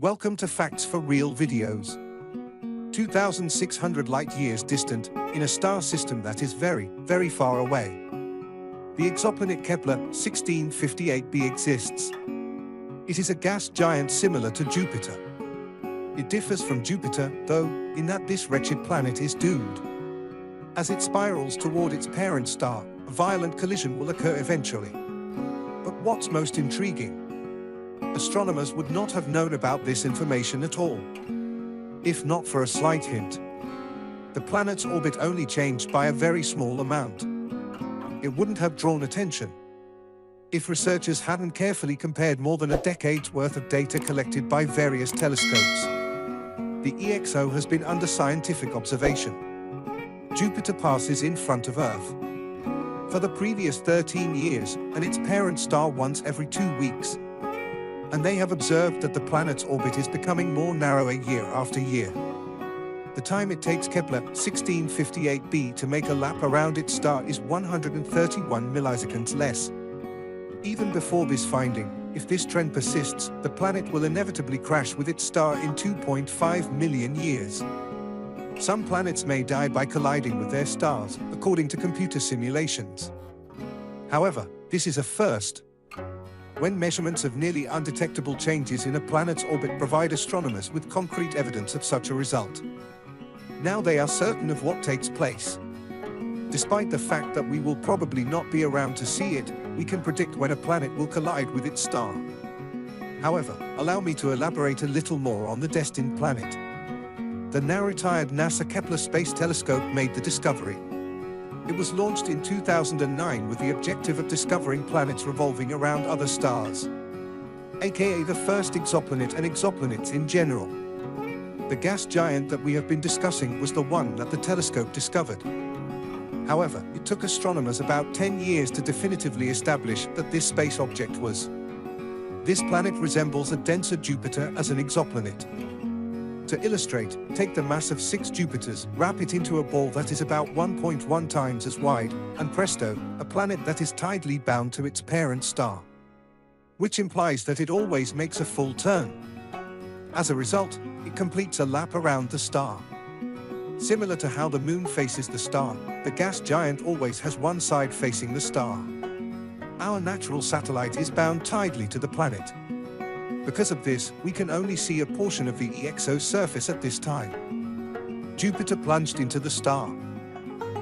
Welcome to Facts for Real Videos. 2,600 light-years distant, in a star system that is very, very far away, the exoplanet Kepler 1658b exists. It is a gas giant similar to Jupiter. It differs from Jupiter, though, in that this wretched planet is doomed. As it spirals toward its parent star, a violent collision will occur eventually. But what's most intriguing? Astronomers would not have known about this information at all, if not for a slight hint. The planet's orbit only changed by a very small amount. It wouldn't have drawn attention if researchers hadn't carefully compared more than a decade's worth of data collected by various telescopes. The EXO has been under scientific observation. Jupiter passes in front of Earth for the previous 13 years, and its parent star once every 2 weeks. And they have observed that the planet's orbit is becoming more narrow year after year. The time it takes Kepler 1658b to make a lap around its star is 131 milliseconds less. Even before this finding, if this trend persists, the planet will inevitably crash with its star in 2.5 million years. Some planets may die by colliding with their stars, according to computer simulations. However, this is a first. When measurements of nearly undetectable changes in a planet's orbit provide astronomers with concrete evidence of such a result. Now they are certain of what takes place. Despite the fact that we will probably not be around to see it, we can predict when a planet will collide with its star. However, allow me to elaborate a little more on the destined planet. The now-retired NASA Kepler Space Telescope made the discovery. It was launched in 2009 with the objective of discovering planets revolving around other stars, aka the first exoplanet and exoplanets in general. The gas giant that we have been discussing was the one that the telescope discovered. However, it took astronomers about 10 years to definitively establish that this space object was. This planet resembles a denser Jupiter as an exoplanet. To illustrate, take the mass of 6 Jupiters, wrap it into a ball that is about 1.1 times as wide, and presto, a planet that is tidally bound to its parent star. Which implies that it always makes a full turn. As a result, it completes a lap around the star. Similar to how the moon faces the star, the gas giant always has one side facing the star. Our natural satellite is bound tidally to the planet. Because of this, we can only see a portion of the EXO's surface at this time. Jupiter plunged into the star,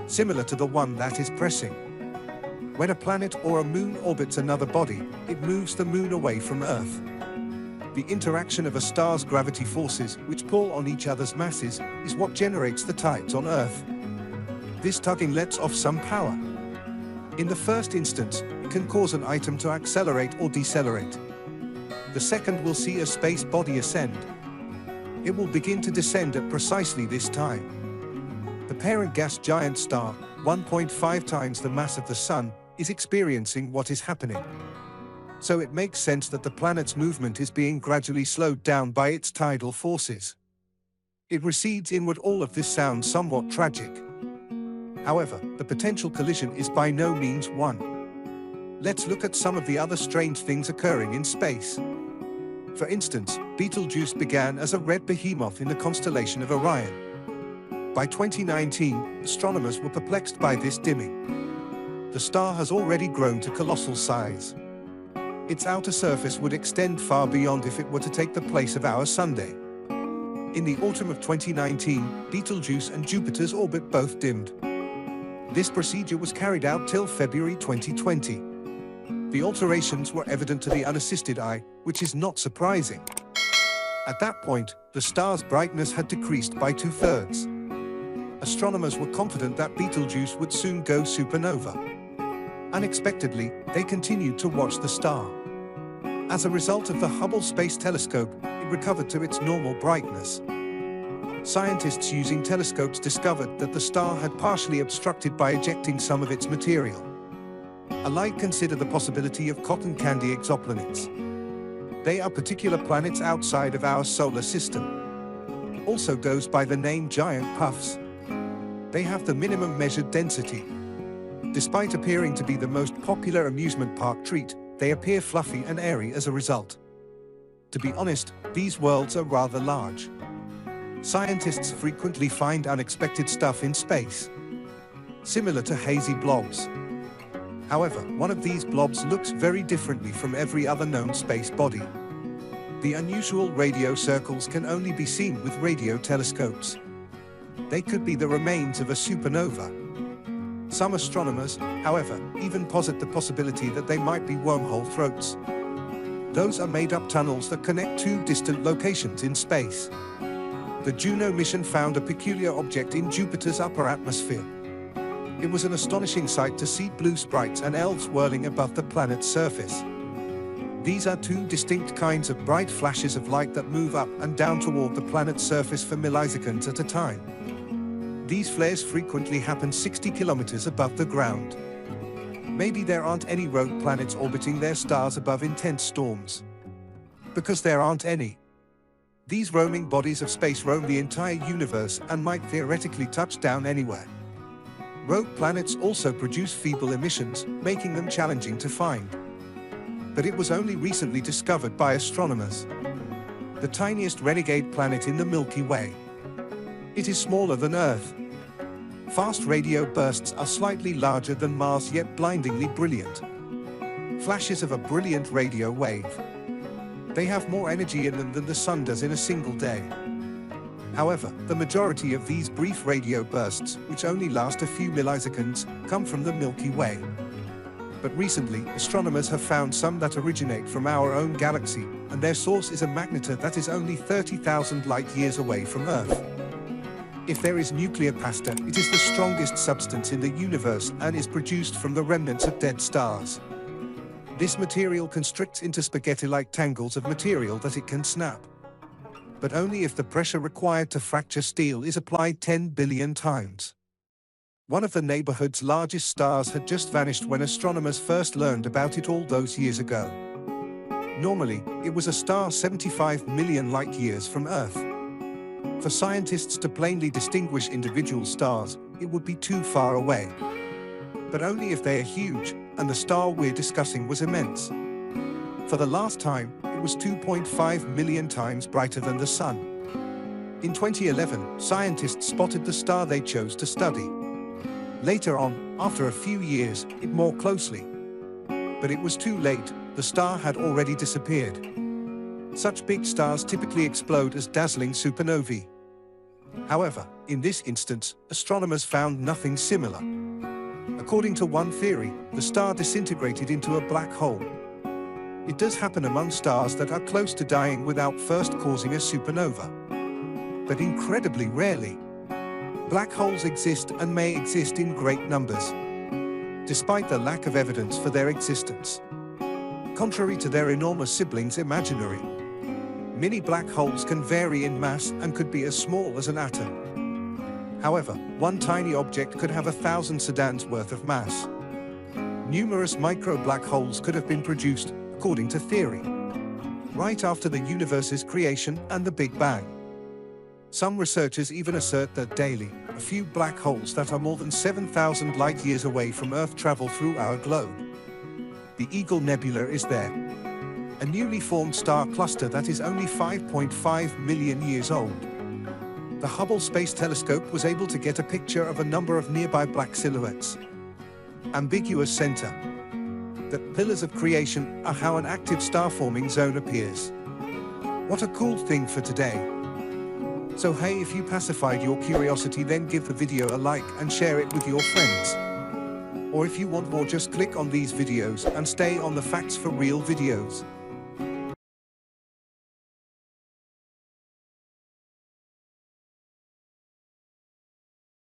similar to the one that is pressing. When a planet or a moon orbits another body, it moves the moon away from Earth. The interaction of a star's gravity forces, which pull on each other's masses, is what generates the tides on Earth. This tugging lets off some power. In the first instance, it can cause an item to accelerate or decelerate. The second will see a space body ascend. It will begin to descend at precisely this time. The parent gas giant star, 1.5 times the mass of the Sun, is experiencing what is happening. So it makes sense that the planet's movement is being gradually slowed down by its tidal forces. It recedes inward. All of this sounds somewhat tragic. However, the potential collision is by no means one. Let's look at some of the other strange things occurring in space. For instance, Betelgeuse began as a red behemoth in the constellation of Orion. By 2019, astronomers were perplexed by this dimming. The star has already grown to colossal size. Its outer surface would extend far beyond if it were to take the place of our Sunday. In the autumn of 2019, Betelgeuse and Jupiter's orbit both dimmed. This procedure was carried out till February 2020. The alterations were evident to the unassisted eye, which is not surprising. At that point, the star's brightness had decreased by 2/3. Astronomers were confident that Betelgeuse would soon go supernova. Unexpectedly, they continued to watch the star. As a result of the Hubble Space Telescope, it recovered to its normal brightness. Scientists using telescopes discovered that the star had partially obstructed by ejecting some of its material. Alike consider the possibility of cotton candy exoplanets. They are particular planets outside of our solar system. Also goes by the name giant puffs. They have the minimum measured density. Despite appearing to be the most popular amusement park treat, they appear fluffy and airy as a result. To be honest, these worlds are rather large. Scientists frequently find unexpected stuff in space, similar to hazy blobs. However, one of these blobs looks very differently from every other known space body. The unusual radio circles can only be seen with radio telescopes. They could be the remains of a supernova. Some astronomers, however, even posit the possibility that they might be wormhole throats. Those are made-up tunnels that connect two distant locations in space. The Juno mission found a peculiar object in Jupiter's upper atmosphere. It was an astonishing sight to see blue sprites and elves whirling above the planet's surface. These are two distinct kinds of bright flashes of light that move up and down toward the planet's surface for milliseconds at a time. These flares frequently happen 60 kilometers above the ground. Maybe there aren't any rogue planets orbiting their stars above intense storms. Because there aren't any. These roaming bodies of space roam the entire universe and might theoretically touch down anywhere. Rogue planets also produce feeble emissions, making them challenging to find. But it was only recently discovered by astronomers. The tiniest renegade planet in the Milky Way. It is smaller than Earth. Fast radio bursts are slightly larger than Mars, yet blindingly brilliant. Flashes of a brilliant radio wave. They have more energy in them than the Sun does in a single day. However, the majority of these brief radio bursts, which only last a few milliseconds, come from the Milky Way. But recently, astronomers have found some that originate from our own galaxy, and their source is a magnetar that is only 30,000 light-years away from Earth. If there is nuclear pasta, it is the strongest substance in the universe and is produced from the remnants of dead stars. This material constricts into spaghetti-like tangles of material that it can snap. But only if the pressure required to fracture steel is applied 10 billion times. One of the neighborhood's largest stars had just vanished when astronomers first learned about it all those years ago. Normally, it was a star 75 million light-years from Earth. For scientists to plainly distinguish individual stars, it would be too far away. But only if they are huge, and the star we're discussing was immense. For the last time, it was 2.5 million times brighter than the Sun. In 2011, scientists spotted the star they chose to study. Later on, after a few years, it more closely. But it was too late, the star had already disappeared. Such big stars typically explode as dazzling supernovae. However, in this instance, astronomers found nothing similar. According to one theory, the star disintegrated into a black hole. It does happen among stars that are close to dying without first causing a supernova. But incredibly rarely. Black holes exist and may exist in great numbers, despite the lack of evidence for their existence. Contrary to their enormous siblings imaginary, mini black holes can vary in mass and could be as small as an atom. However, one tiny object could have 1,000 sedans worth of mass. Numerous micro-black holes could have been produced, according to theory, right after the universe's creation and the Big Bang. Some researchers even assert that daily, a few black holes that are more than 7,000 light-years away from Earth travel through our globe. The Eagle Nebula is there, a newly formed star cluster that is only 5.5 million years old. The Hubble Space Telescope was able to get a picture of a number of nearby black silhouettes. Ambiguous center. That pillars of creation are how an active star-forming zone appears. What a cool thing for today. So hey, if you pacified your curiosity, then give the video a like and share it with your friends. Or if you want more, just click on these videos and stay on the Facts for Real videos.